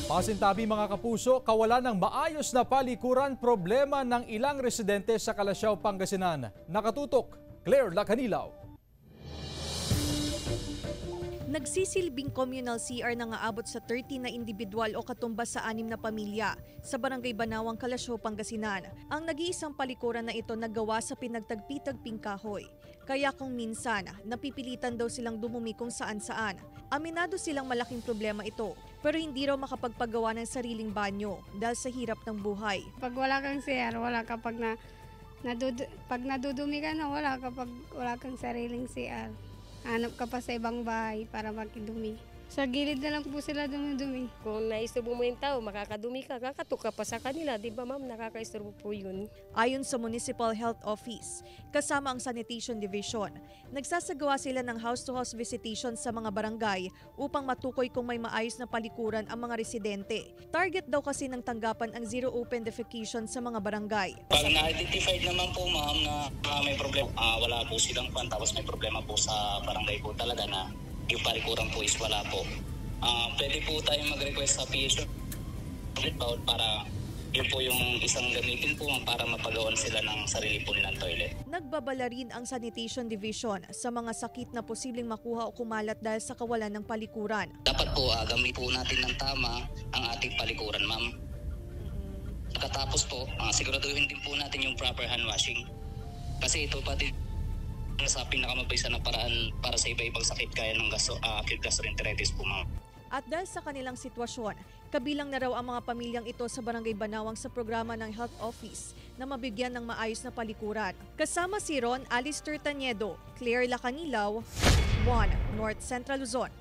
Pasintabi mga kapuso, kawalan ng maayos na palikuran problema ng ilang residente sa Calasiao, Pangasinan. Nakatutok, Claire Lacanilaw. Nagsisilbing communal CR na nga abot sa 30 na individual o katumbas sa 6 na pamilya sa Barangay Banawang, Calasiao, Pangasinan. Ang nag-iisang palikuran na ito nagawa sa pinagtagpi-tagping kahoy. Kaya kung minsan, napipilitan daw silang dumumi kung saan-saan. Aminado silang malaking problema ito, pero hindi raw makapagpagawa ng sariling banyo dahil sa hirap ng buhay. Pag wala kang CR, wala ka pag nadudumi ka na, wala kang sariling CR. Hanap ka pa sa ibang bahay para makidumi. Sa gilid na lang po sila dumidumi. Kung naisturbo mo yung tao, makakadumi ka, kakatok ka pa sa kanila. Di ba ma'am, nakakaisturbo po yun. Ayon sa Municipal Health Office, kasama ang Sanitation Division, nagsasagawa sila ng house-to-house visitation sa mga barangay upang matukoy kung may maayos na palikuran ang mga residente. Target daw kasi ng tanggapan ang zero open defecation sa mga barangay. Pag na-identified naman po ma'am na may problema, wala po silang pan, tapos may problema po sa barangay po talaga na yung palikuran po is wala po. Pwede po tayong mag-request sa PSO para yun po yung isang gamitin po para mapagawan sila ng sarili po nilang toilet. Nagbabala rin ang Sanitation Division sa mga sakit na posibleng makuha o kumalat dahil sa kawalan ng palikuran. Dapat po gamit po natin ng tama ang ating palikuran, ma'am. Katapos po, siguraduhin din po natin yung proper hand washing. Kasi ito pa din sa pinakamabisa na paraan para sa iba-ibang sakit kaya ng acute gastroenteritis po, ma'am. At dahil sa kanilang sitwasyon, kabilang na raw ang mga pamilyang ito sa Barangay Banawang sa programa ng Health Office na mabigyan ng maayos na palikuran. Kasama si Ron Alistair Taniedo, Claire Lacanilaw, 1 North Central Luzon.